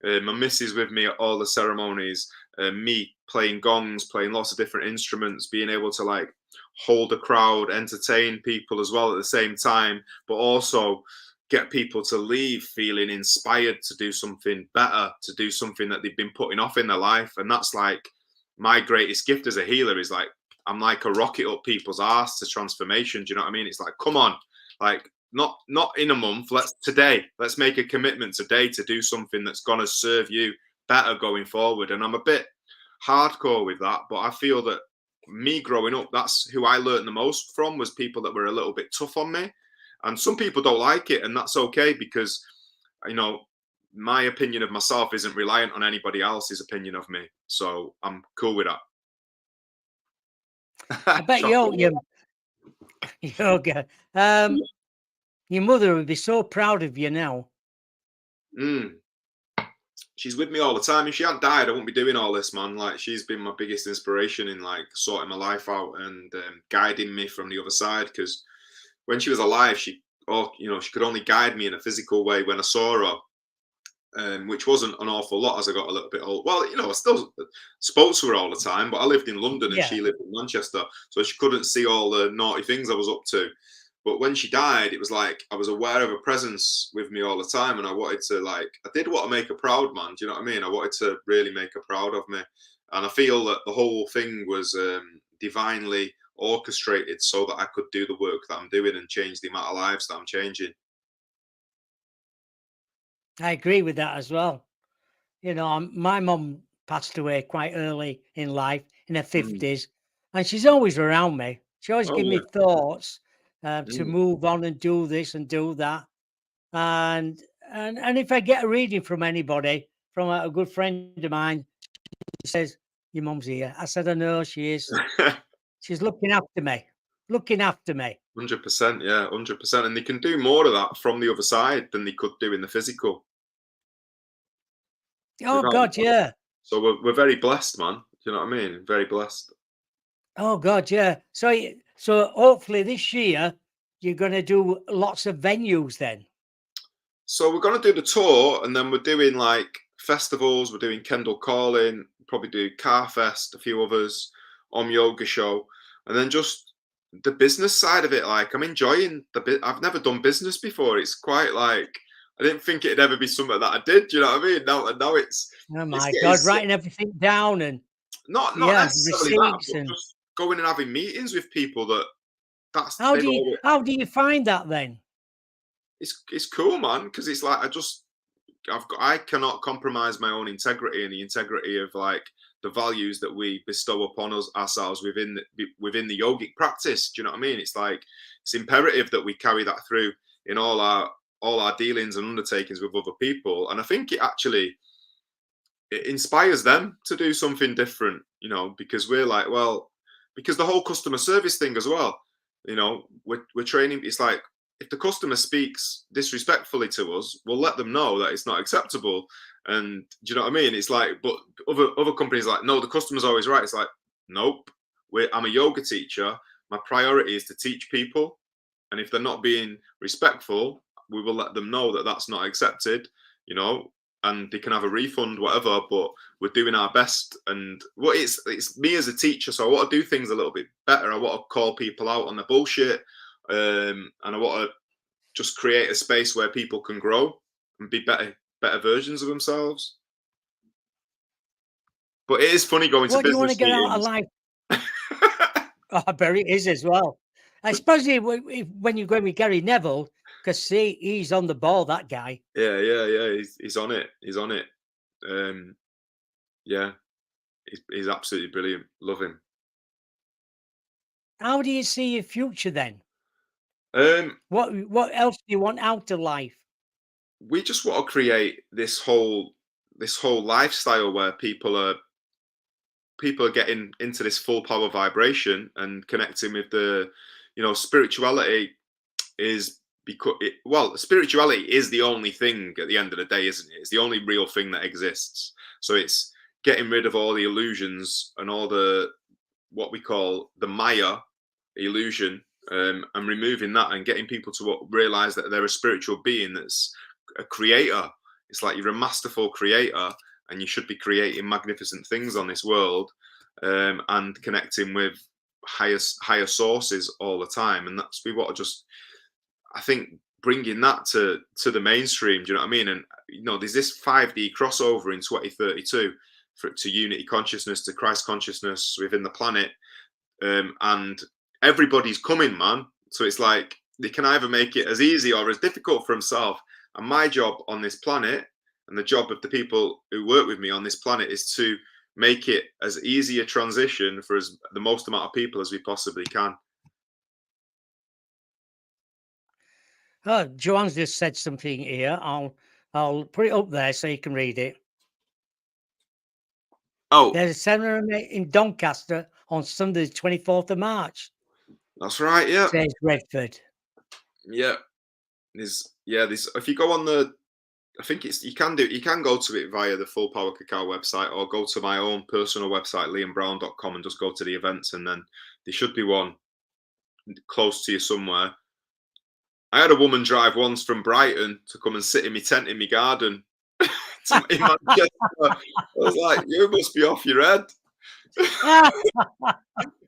my missus with me at all the ceremonies, me playing gongs, playing lots of different instruments, being able to like hold a crowd, entertain people as well at the same time, but also get people to leave feeling inspired to do something better, to do something that they've been putting off in their life. And that's like my greatest gift as a healer, is like I'm like a rocket up people's arse to transformation. Do you know what I mean? It's like, come on, like not in a month. Let's make a commitment today to do something that's gonna serve you better going forward. And I'm a bit hardcore with that, but I feel that me growing up, that's who I learned the most from, was people that were a little bit tough on me. And some people don't like it, and that's okay, because you know my opinion of myself isn't reliant on anybody else's opinion of me. So I'm cool with I that. bet yoga. Your mother would be so proud of you now. Mm. She's with me all the time. If she hadn't died, I wouldn't be doing all this, man. Like, she's been my biggest inspiration in like sorting my life out and guiding me from the other side. Because when she was alive, she could only guide me in a physical way when I saw her. Which wasn't an awful lot as I got a little bit old. Well, I still spoke to her all the time, but I lived in London and Yeah. she lived in Manchester, so she couldn't see all the naughty things I was up to. But when she died, it was like I was aware of her presence with me all the time, and I wanted to I did want to make her proud, man. Do you know what I mean? I wanted to really make her proud of me, and I feel that the whole thing was divinely orchestrated so that I could do the work that I'm doing and change the amount of lives that I'm changing. I agree with that as well. My mum passed away quite early in life, in her Mm. 50s, and she's always around me. She always Oh gives me yeah. thoughts to Mm. move on and do this and do that. And and if I get a reading from anybody, from a good friend of mine, she says, "Your mum's here." I said, "I know she is. She's looking after me, looking after me." 100%, yeah, 100%. And they can do more of that from the other side than they could do in the physical. Oh Without a God, doubt. yeah. So we're very blessed, man. Do you know what I mean? Very blessed. Oh God, yeah. So hopefully this year you're going to do lots of venues then. So we're gonna do the tour, and then we're doing like festivals. We're doing Kendall Calling, probably do Carfest, a few others, Yoga Show, and then just the business side of it. Like I'm enjoying the bit. I've never done business before. It's quite like I didn't think it'd ever be something that I did. Do you know what I mean? Now Oh it's my getting God, writing everything down and not yeah, necessarily that, receipts but and just going and having meetings with people they've always. how do you find that then? It's cool, man, because it's like I just I cannot compromise my own integrity and the integrity of like the values that we bestow upon ourselves within the yogic practice. Do you know what I mean? It's like it's imperative that we carry that through in all our dealings and undertakings with other people. And I think it inspires them to do something different, you know, because we're like, well, because the whole customer service thing as well, you know, we're training. It's like if the customer speaks disrespectfully to us, we'll let them know that it's not acceptable. And do you know what I mean? It's like, but other companies are like, no, the customer's always right. It's like, nope. I'm a yoga teacher. My priority is to teach people, and if they're not being respectful, we will let them know that that's not accepted. You know, and they can have a refund, whatever. But we're doing our best, and what it's me as a teacher, so I want to do things a little bit better. I want to call people out on the bullshit, and I want to just create a space where people can grow and be better versions of themselves. But it is funny going What to do you want to business get out of meetings. life? Oh, I bet it is as well. Especially when you're going with Gary Neville, because see, he's on the ball, that guy. Yeah. He's on it. He's on it. Yeah, he's absolutely brilliant. Love him. How do you see your future then? Um, What else do you want out of life? we just want to create this whole lifestyle where people are getting into this full power vibration and connecting with the, you know, spirituality is because spirituality is the only thing at the end of the day, isn't it? It's the only real thing that exists. So it's getting rid of all the illusions and all the what we call the Maya illusion, and removing that and getting people to realize that they're a spiritual being that's a creator. It's like you're a masterful creator and you should be creating magnificent things on this world, and connecting with higher sources all the time. And that's we want to just, I think, bringing that to the mainstream. Do you know what I mean? And you know, there's this 5D crossover in 2032 to unity consciousness, to Christ consciousness within the planet, and everybody's coming, man. So it's like they can either make it as easy or as difficult for himself. And my job on this planet, and the job of the people who work with me on this planet, is to make it as easy a transition for the most amount of people as we possibly can. Oh, Joanne's just said something here. I'll put it up there so you can read it. Oh, There's a seminar in Doncaster on Sunday, the 24th of March. that's right. Yeah, Says Redford. yeah. There's if you go on the, I think you can go to it via the Full Power Cacao website, or go to my own personal website, liambrown.com, and just go to the events, and then there should be one close to you somewhere. I had a woman drive once from Brighton to come and sit in my tent in my garden in Manchester. I was like, you must be off your head. I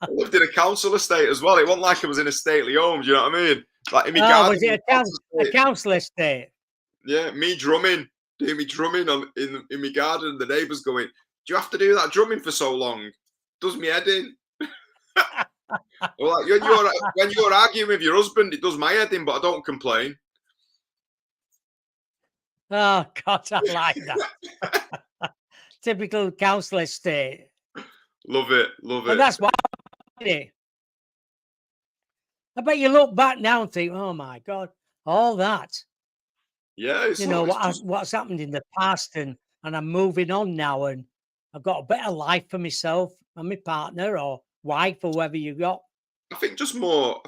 lived in a council estate as well. It wasn't like I was in a stately home. Do you know what I mean? Like in my garden. Was it a council estate? Yeah, me drumming, doing me drumming in my garden. The neighbours going, "Do you have to do that drumming for so long? Does me head in." Well, like when you're arguing with your husband, it does my head in, but I don't complain. Oh God, I like that. Typical council estate. Love it. And that's why. I bet you look back now and think, "Oh my God, all that." Yeah, you know what's happened in the past, and I'm moving on now, and I've got a better life for myself and my partner or wife or whoever you got. I think just more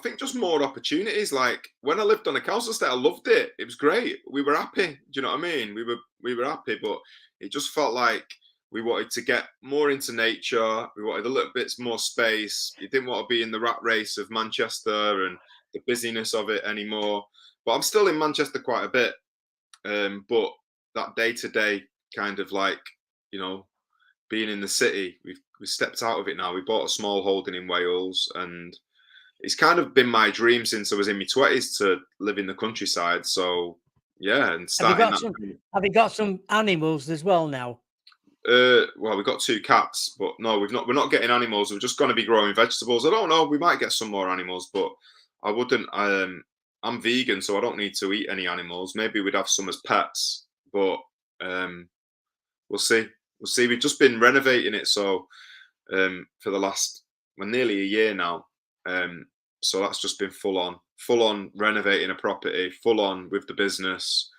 opportunities. Like when I lived on a council estate, I loved it. It was great. We were happy. Do you know what I mean? We were happy, but it just felt like we wanted to get more into nature. We wanted a little bit more space. You didn't want to be in the rat race of Manchester and the busyness of it anymore. But I'm still in Manchester quite a bit. But that day-to-day kind of like, you know, being in the city, we stepped out of it now. We bought a small holding in Wales, and it's kind of been my dream since I was in my 20s to live in the countryside. So yeah, and starting have you got some animals as well now? Well, we've got 2 cats, but no, we're not getting animals. We're just going to be growing vegetables. I don't know. We might get some more animals, but I wouldn't. I'm vegan, so I don't need to eat any animals. Maybe we'd have some as pets, but We'll see. We'll see. We've just been renovating it, so for the last nearly a year now. So that's just been full on renovating a property, full on with the business,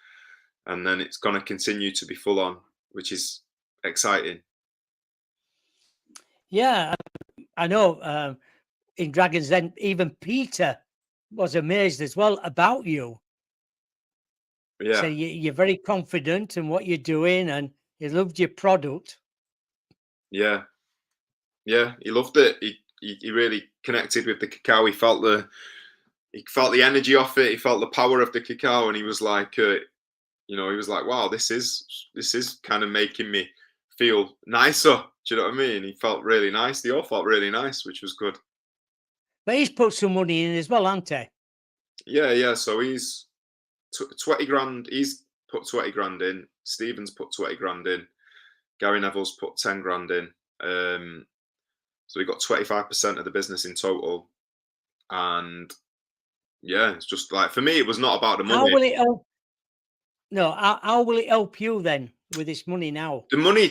and then it's going to continue to be full on, which is exciting. Yeah, I know. In Dragon's Den, even Peter was amazed as well about you. So Yeah, you're very confident in what you're doing, and he loved your product. yeah, yeah. He loved it. He really connected with the cacao. He felt the energy off it. He felt the power of the cacao, and he was like, he was like, wow, this is kind of making me feel nicer. Do you know what I mean? He felt really nice. They all felt really nice, which was good. But he's put some money in as well, hasn't he? Yeah. So he's 20 grand. He's put 20 grand in. Stephen's put 20 grand in. Gary Neville's put 10 grand in. So we got 25% of the business in total. And yeah, it's just like, for me, it was not about the How money. will it help? No, how will it help you then with this money now? The money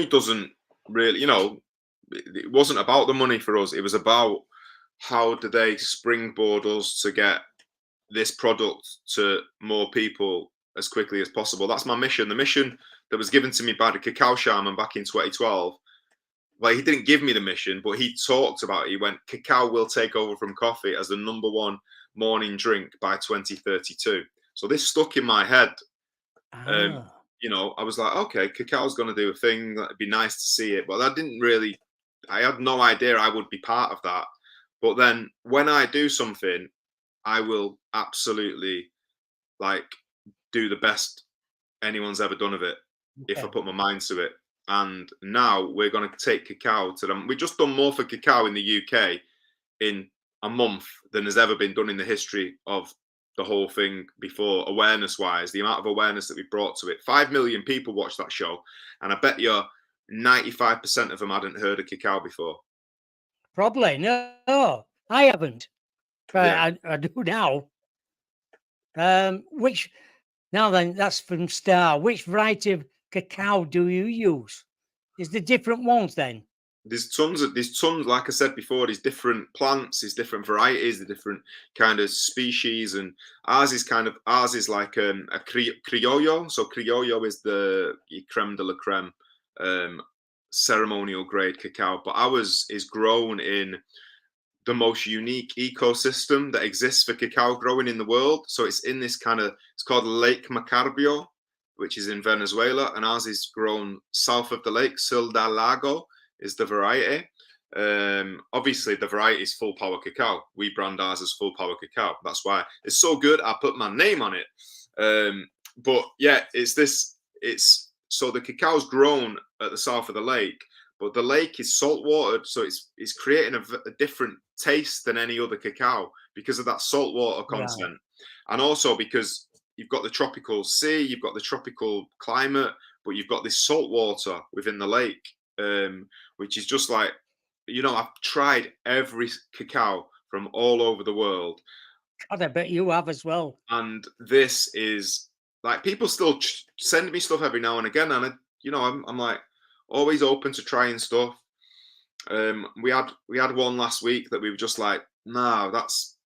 doesn't really, it wasn't about the money for us. It was about how do they springboard us to get this product to more people as quickly as possible. That's my mission. The mission that was given to me by the cacao shaman back in 2012. Well, he didn't give me the mission, but he talked about it. He went, cacao will take over from coffee as the number one morning drink by 2032. So this stuck in my head. Ah, I was like, okay, cacao's going to do a thing. It'd be nice to see it. But I had no idea I would be part of that. But then when I do something, I will absolutely do the best anyone's ever done of it if I okay. put my mind to it. And now we're going to take cacao to them. We've just done more for cacao in the UK in a month than has ever been done in the history of the whole thing before, awareness wise. The amount of awareness that we brought to it. 5 million people watched that show, and I bet you 95% of them hadn't heard of cacao before. Probably no, I haven't, but Yeah. I do now. Which now then, that's from Star. Which variety of cacao do you use? Is there different ones then? There's tons, like I said before, there's different plants, there's different varieties, the different kind of species, and ours is like a criollo. So criollo is the creme de la creme, ceremonial grade cacao, but ours is grown in the most unique ecosystem that exists for cacao growing in the world. So it's in this it's called Lake Macarbio, which is in Venezuela, and ours is grown south of the lake. Sil del Lago is the variety. Obviously, the variety is full power cacao. We brand ours as full power cacao. That's why it's so good. I put my name on it. But yeah, it's so the cacao's grown at the south of the lake, but the lake is salt watered, so it's creating a different taste than any other cacao because of that salt water content, Right. and also because you've got the tropical sea, you've got the tropical climate, but you've got this salt water within the lake, which is just like, I've tried every cacao from all over the world, God, I bet you have as well. and this is like, people still send me stuff every now and again, and I'm like always open to trying stuff. We had one last week that we were just like, no, that's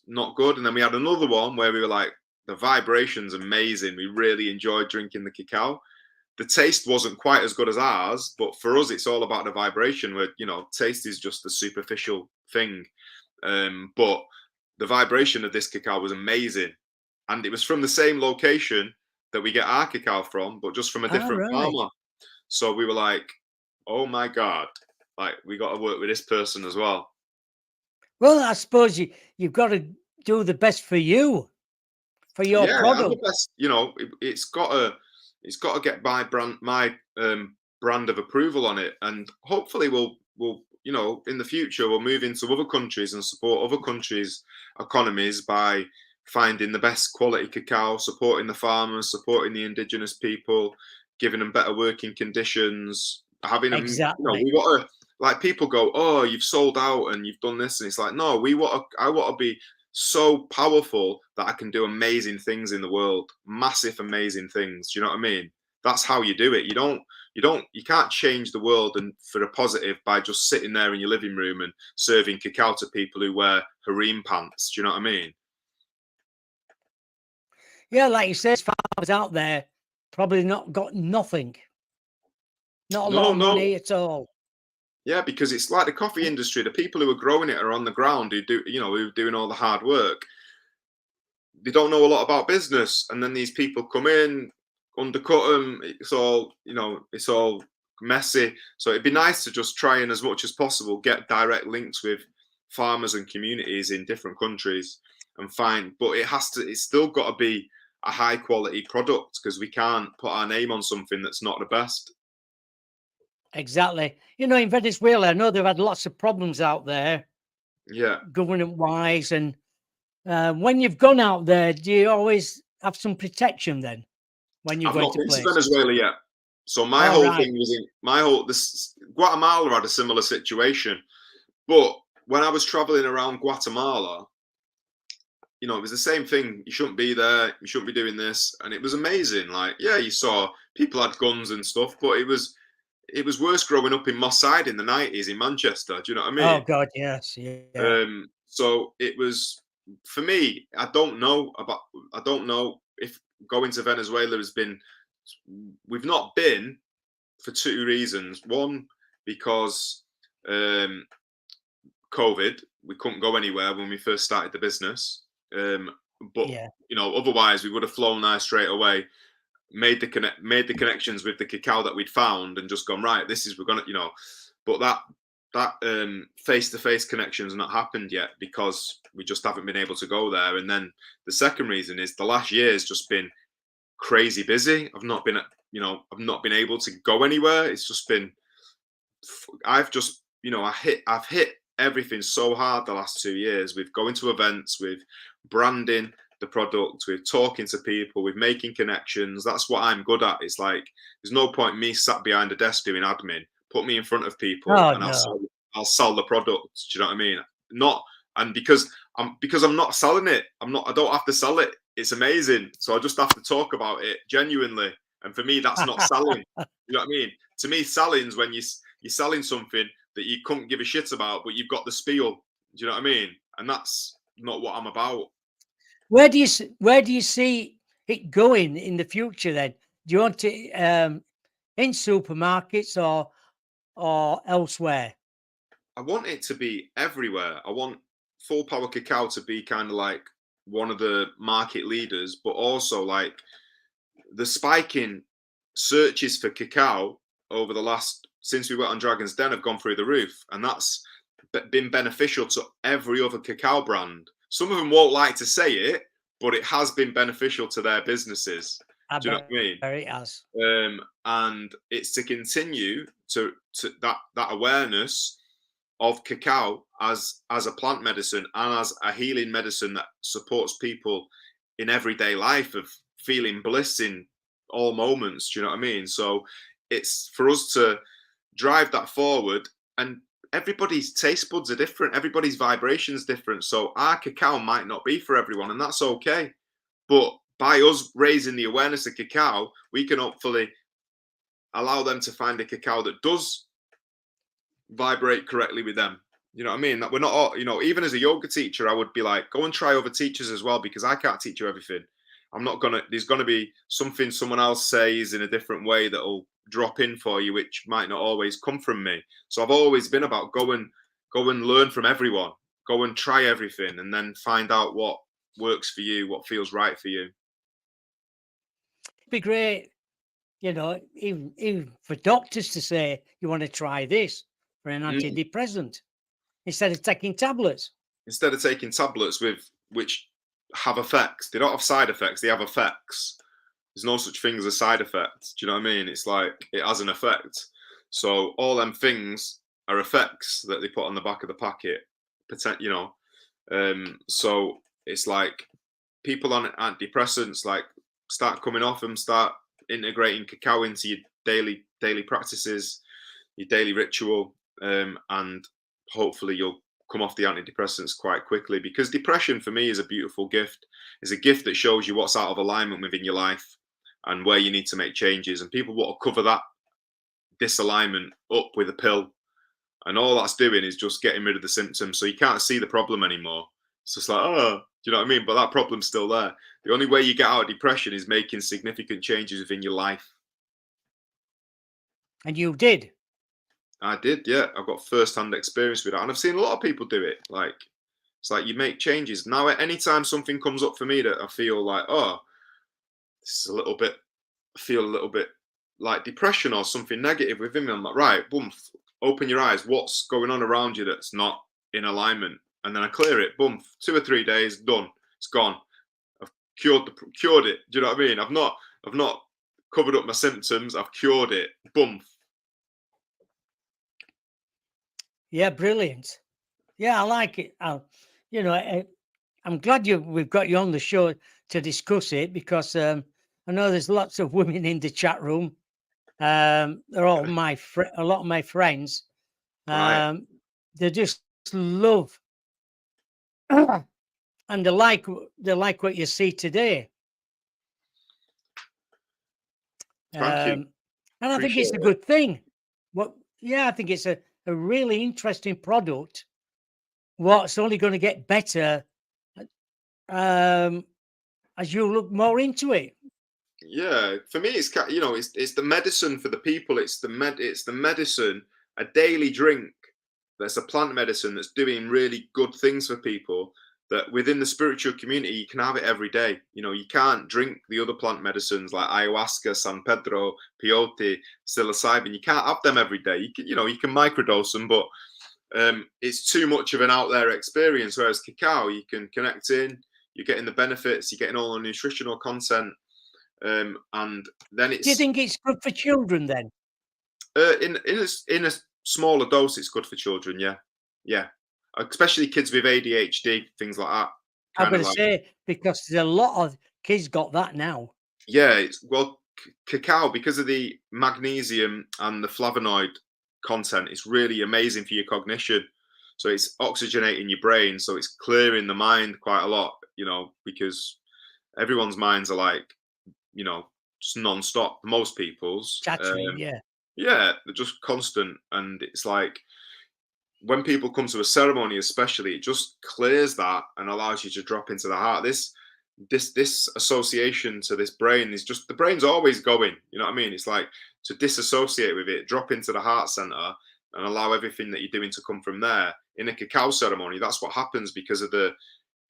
not good. And then we had another one where we were like, the vibration's amazing. We really enjoyed drinking the cacao. The taste wasn't quite as good as ours, but for us, it's all about the vibration. Where taste is just a superficial thing, but the vibration of this cacao was amazing, and it was from the same location that we get our cacao from, but just from a All different right. farmer. So we were like, oh my god, like, we got to work with this person as well. Well, I suppose you've got to do the best for you, for your Yeah, and the product. best, it's got to get my brand of approval on it, and hopefully we'll in the future we'll move into other countries and support other countries' economies by finding the best quality cacao, supporting the farmers, supporting the indigenous people, giving them better working conditions, having them. Exactly. We want to, like, people go, oh, you've sold out and you've done this, and it's like, no, I want to be so powerful that I can do amazing things in the world, massive, amazing things. Do you know what I mean? That's how you do it. You can't change the world and for a positive by just sitting there in your living room and serving cacao to people who wear harem pants. Do you know what I mean? Yeah, like you said, farmers out there probably not got nothing, not a lot No, of no. money at all. Yeah, because it's like the coffee industry. The people who are growing it are on the ground who do, who are doing all the hard work. They don't know a lot about business, and then these people come in, undercut them. It's all, it's all messy. So it'd be nice to just try and, as much as possible, get direct links with farmers and communities in different countries and find. But it's still got to be a high quality product, because we can't put our name on something that's not the best. Exactly. In Venezuela, I know they've had lots of problems out there, Yeah. government-wise. And when you've gone out there, do you always have some protection then when you're I've going not to been to places? Venezuela yet. So my All whole right. thing was this Guatemala had a similar situation. But when I was traveling around Guatemala, it was the same thing. You shouldn't be there. You shouldn't be doing this. And it was amazing. Like, yeah, you saw people had guns and stuff, but it was worse growing up in Moss Side in the 90s in Manchester. Do you know what I Oh mean? God, yes, yeah, So it was, for me, I don't know if going to Venezuela we've not been for two reasons. One, because COVID, we couldn't go anywhere when we first started the business. But yeah. otherwise we would have flown there straight away, made the connections with the cacao that we'd found, and just gone, right, this is, we're gonna, but that face-to-face connection's not happened yet, because we just haven't been able to go there. And then the second reason is the last year has just been crazy busy. I've not been able to go anywhere. It's just been, I've just, I've hit everything so hard the last 2 years, with going to events, with branding the product, with talking to people, with making connections. That's what I'm good at. It's like, there's no point me sat behind a desk doing admin. Put me in front of people Oh and no. I'll sell the product. Do you know what I mean? Not, and because I'm not selling it, I don't have to sell it. It's amazing. So I just have to talk about it genuinely. And for me, that's not selling. You know what I mean? To me, selling's when you're selling something that you couldn't give a shit about, but you've got the spiel. Do you know what I mean? And that's not what I'm about. Where do you see it going in the future then? Do you want it in supermarkets or elsewhere? I want it to be everywhere. I want Full Power Cacao to be kind of like one of the market leaders, but also like the spike in searches for cacao over the last, since we went on Dragon's Den, have gone through the roof, and that's been beneficial to every other cacao brand. Some of them won't like to say it, but it has been beneficial to their businesses. I Do you know what I mean? bet it has. And it's to continue to that awareness of cacao as a plant medicine and as a healing medicine that supports people in everyday life, of feeling bliss in all moments. Do you know what I mean? So it's for us to drive that forward. And everybody's taste buds are different, everybody's vibrations different. So our cacao might not be for everyone, and that's okay. But by us raising the awareness of cacao, we can hopefully allow them to find a cacao that does vibrate correctly with them. You know what I mean? That we're not all, even as a yoga teacher, I would be like, go and try other teachers as well, because I can't teach you everything. There's gonna be something someone else says in a different way that'll drop in for you, which might not always come from me. So I've always been about go and learn from everyone, go and try everything, and then find out what works for you, what feels right for you. It'd be great, even for doctors to say you want to try this for an Mm. antidepressant instead of taking tablets. Instead of taking tablets which have effects, they don't have side effects, they have effects. There's no such thing as a side effect. Do you know what I mean? It's like it has an effect. So all them things are effects that they put on the back of the packet. So it's like people on antidepressants, like, start coming off them, start integrating cacao into your daily practices, your daily ritual, and hopefully you'll come off the antidepressants quite quickly, because depression for me is a beautiful gift. It's a gift that shows you what's out of alignment within your life and where you need to make changes. And people want to cover that disalignment up with a pill, and all that's doing is just getting rid of the symptoms, so you can't see the problem anymore. It's just like, oh, do you know what I mean? But that problem's still there. The only way you get out of depression is making significant changes within your life. And you did. I did, yeah. I've got first-hand experience with that, and I've seen a lot of people do it. Like, it's like you make changes. Now, anytime something comes up for me that I feel like, oh, this is a little bit, I feel a little bit like depression or something negative within me, I'm like, right, boom, open your eyes. What's going on around you that's not in alignment? And then I clear it. Boom, 2 or 3 days, done. It's gone. I've cured it. Do you know what I mean? I've not covered up my symptoms. I've cured it. Boom. Yeah, brilliant. Yeah, I like it. You know, I'm glad we've got you on the show to discuss it, because I know there's lots of women in the chat room. They're all a lot of my friends. Right. They just love and they like what you see today. Thank you. And I think Appreciate it's a it. good thing. Yeah, I think it's a really interesting product. What's only going to get better as you look more into it. Yeah, for me, it's it's the medicine for the people. It's the medicine, a daily drink. That's a plant medicine that's doing really good things for people. That within the spiritual community, you can have it every day. You know, you can't drink the other plant medicines like ayahuasca, San Pedro, peyote, psilocybin. You can't have them every day. You can microdose them, but it's too much of an out there experience. Whereas cacao, you can connect in. You're getting the benefits. You're getting all the nutritional content. And then Do you it's think it's good for children then? in a smaller dose. It's good for children. Yeah, yeah, especially kids with ADHD, things like that. I'm Kind of going to like, say, because there's a lot of kids got that now. yeah, cacao, because of the magnesium and the flavonoid content, it's really amazing for your cognition. So it's oxygenating your brain, so it's clearing the mind quite a lot. Because everyone's minds are like, just non-stop. Most people's, Chattering, yeah. yeah, they're just constant, and it's like when people come to a ceremony, especially, it just clears that and allows you to drop into the heart. This association to this brain is just, the brain's always going. You know what I mean? It's like to disassociate with it, drop into the heart center, and allow everything that you're doing to come from there. In a cacao ceremony, that's what happens because of the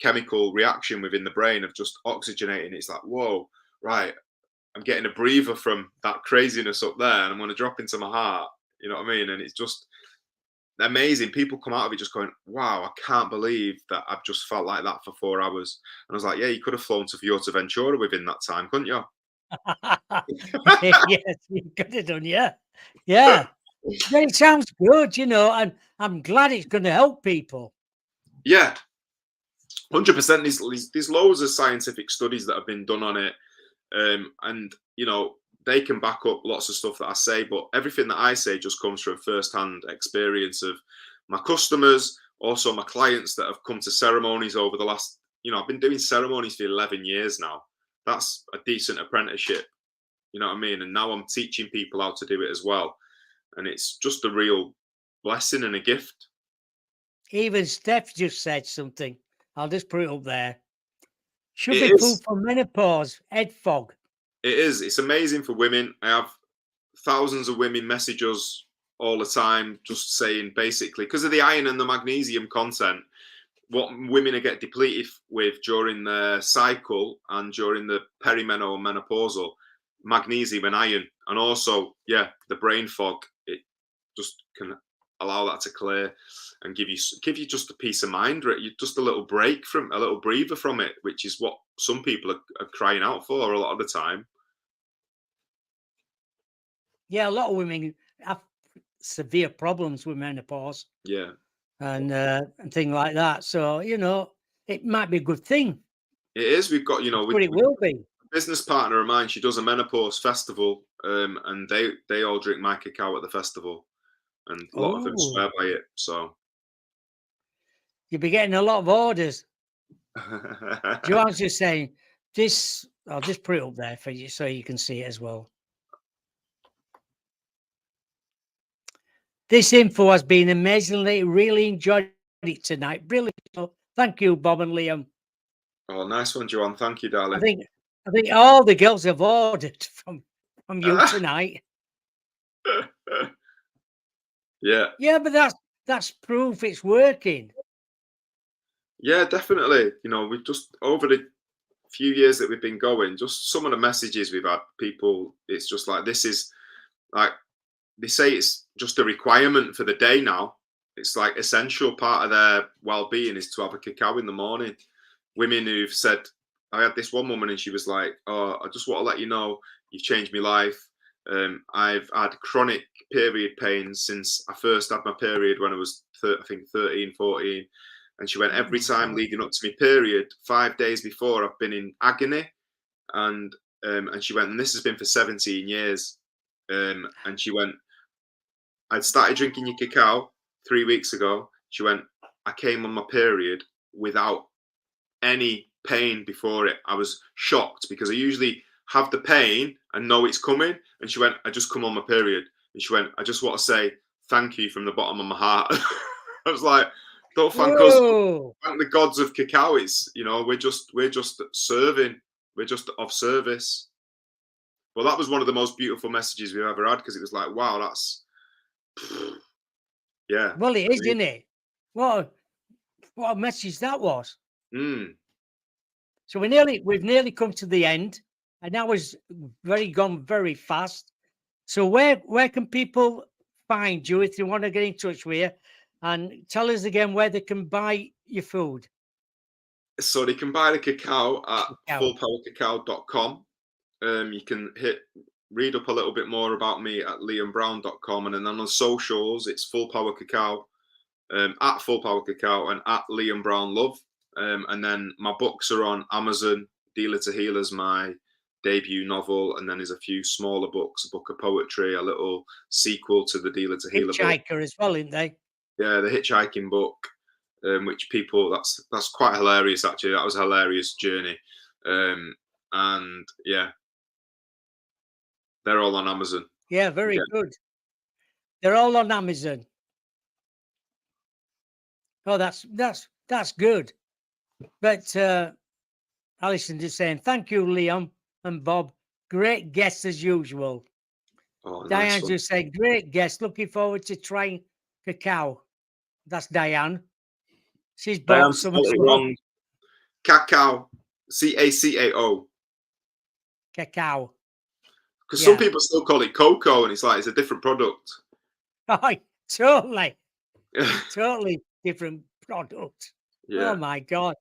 chemical reaction within the brain of just oxygenating. It's like, whoa, right, I'm getting a breather from that craziness up there, and I'm going to drop into my heart. You know what I mean? And it's just amazing. People come out of it just going, wow, I can't believe that I've just felt like that for 4 hours. And I was like, yeah, you could have flown to Fuerteventura within that time, couldn't you? Yes, you could have done, yeah. Yeah. But it sounds good, and I'm glad it's going to help people. Yeah, 100%. There's loads of scientific studies that have been done on it. And they can back up lots of stuff that I say, but everything that I say just comes from first-hand experience of my customers, also my clients that have come to ceremonies over the last, I've been doing ceremonies for 11 years now. That's a decent apprenticeship, you know what I mean? And now I'm teaching people how to do it as well. And it's just a real blessing and a gift. Even Steph just said something. I'll just put it up there. Should It be food is. for menopause, head fog. It is. It's amazing for women. I have thousands of women message us all the time, just saying basically because of the iron and the magnesium content, what women get depleted with during their cycle and during the perimenopause and menopausal, magnesium and iron, and also, yeah, the brain fog. It just can allow that to clear and give you just a peace of mind, just a little breather from it, which is what some people are crying out for a lot of the time. Yeah, a lot of women have severe problems with menopause. Yeah. And things like that. So, it might be a good thing. It is. We've got, But it will be. business partner of mine, she does a menopause festival, and they all drink my cacao at the festival, and a lot of them Oh, swear by it. So You'll be getting a lot of orders. Joanne's just saying this. I'll just put it up there for you so you can see it as well. This info has been amazingly. Really enjoyed it tonight. Brilliant. So thank you, Bob and Liam. Oh, nice one, Joanne. Thank you, darling. I think all the girls have ordered from you tonight. Yeah. Yeah, but that's proof it's working. Yeah, definitely. You know, we've just over the few years that we've been going, just some of the messages we've had, people, it's just like, this is like, they say it's just a requirement for the day now. It's like essential part of their well-being is to have a cacao in the morning. Women who've said, I had this one woman and she was like, oh, I just want to let you know, you've changed my life. I've had chronic period pains since I first had my period when I was, I think, 13, 14. And she went, every time leading up to my period, 5 days before, I've been in agony. And she went, and this has been for 17 years. And she went, I'd started drinking your cacao 3 weeks ago. She went, I came on my period without any pain before it. I was shocked because I usually have the pain and know it's coming. And she went, I just come on my period. And she went, I just want to say thank you from the bottom of my heart. I was like, don't thank us, thank the gods of cacao. It's, you know, we're just serving, we're just of service. Well, that was one of the most beautiful messages we've ever had, because it was like, wow, that's, yeah. Well, it is, isn't it? What a message that was. So we've nearly come to the end, and that was gone very fast. So where can people find you if they want to get in touch with you? And tell us again where they can buy your food. So they can buy the cacao at fullpowercacao.com. You can read up a little bit more about me at liambrown.com, and then on socials it's Full Power Cacao, at Full Power Cacao and at Liam Brown Love. And then my books are on Amazon. Dealer to Healer's my debut novel, and then there's a few smaller books, a book of poetry, a little sequel to the Dealer to Healer book. Hitchhiker as well, isn't they? Yeah, the hitchhiking book, which people, that's quite hilarious actually. That was a hilarious journey. And yeah, they're all on Amazon. Yeah, very good. They're all on Amazon. Oh, that's good. But Alison just saying, thank you, Liam and Bob. Great guests as usual. Oh, Diane nice just said, great guest. Looking forward to trying cacao. That's Diane. She's bought some as well. Wrong. Cacao. Cacao. Cacao. Because some people still call it cocoa, and it's like it's a different product. Oh, totally. Totally different product. Yeah. Oh my God.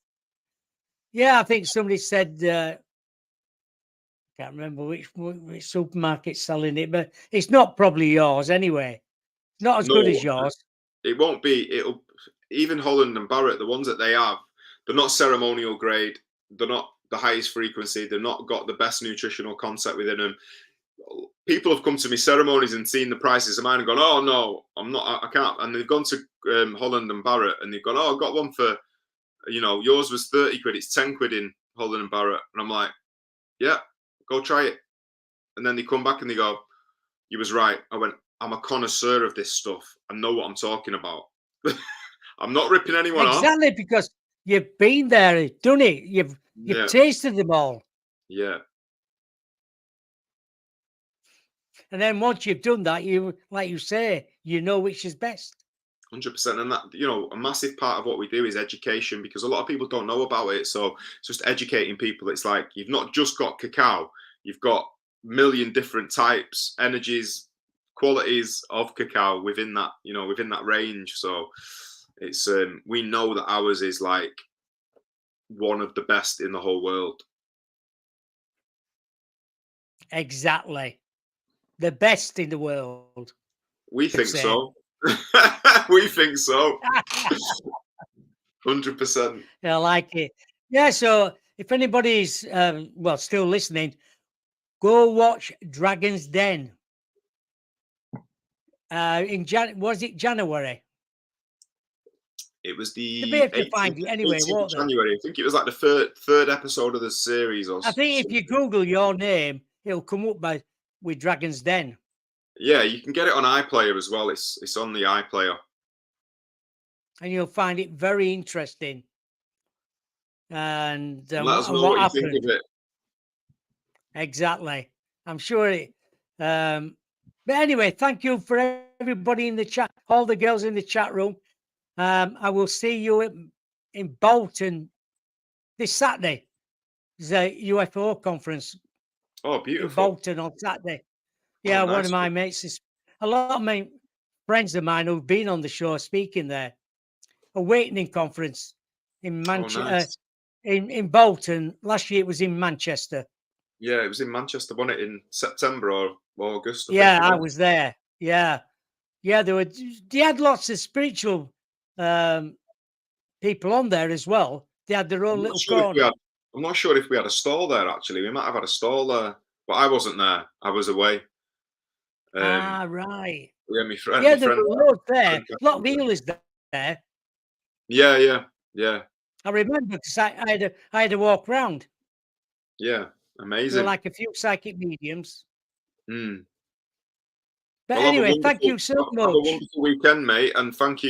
Yeah, I think somebody said, can't remember which supermarket's selling it, but it's not probably yours anyway. It's not as good as yours. It won't be. It'll even Holland and Barrett, the ones that they have, they're not ceremonial grade. They're not the highest frequency. They're not got the best nutritional concept within them. People have come to me ceremonies and seen the prices of mine and gone, oh no, I'm not, I can't. And they've gone to Holland and Barrett and they've gone, oh, I got one for, you know, yours was 30 quid. It's 10 quid in Holland and Barrett. And I'm like, yeah, go try it. And then they come back and they go, you was right. I went, I'm a connoisseur of this stuff. I know what I'm talking about. I'm not ripping anyone off. Exactly, because you've been there, done it. You've tasted them all. Yeah. And then once you've done that, you, like you say, you know which is best. 100%. And that, you know, a massive part of what we do is education, because a lot of people don't know about it. So it's just educating people. It's like, you've not just got cacao, you've got a million different types, energies, qualities of cacao within that, you know, within that range. So it's, we know that ours is like one of the best in the whole world. Exactly. The best in the world. We think so. We think so. 100%. I like it. Yeah, so if anybody's well still listening, go watch Dragon's Den. Was it January? It was They'll be the able to find it anyway, 18th of won't they? January. I think it was like the third episode of the series or I think if you something. Google your name, it'll come up with Dragon's Den. Yeah, you can get it on iPlayer as well. It's on the iPlayer. And you'll find it very interesting. And Let us know what what you think happened. of it. Exactly. I'm sure it. But anyway, thank you for everybody in the chat, all the girls in the chat room. I will see you in Bolton this Saturday. There's a UFO conference Oh, in beautiful. Bolton on Saturday. Yeah, Oh, one of nice. my mates is a lot of my friends of mine who've been on the show speaking there. Awakening conference in Oh, nice. in Bolton. Last year it was in Manchester. Yeah, it was in Manchester, wasn't it, in September or August, I think Yeah, it I was. was there. Yeah. Yeah, they had lots of spiritual people on there as well. They had their I'm own not little sure if we corner. had I'm not sure if we had a stall there actually. We might have had a stall there, but I wasn't there. I was away. Ah, right. Yeah, Yeah, my there friend, were loads there. friend A lot of healers there. Yeah, yeah, yeah, I remember because I had to walk round. yeah. There were Amazing. like a few psychic mediums. Mm. But Well, anyway, thank you so have a much. wonderful weekend, mate, and thank you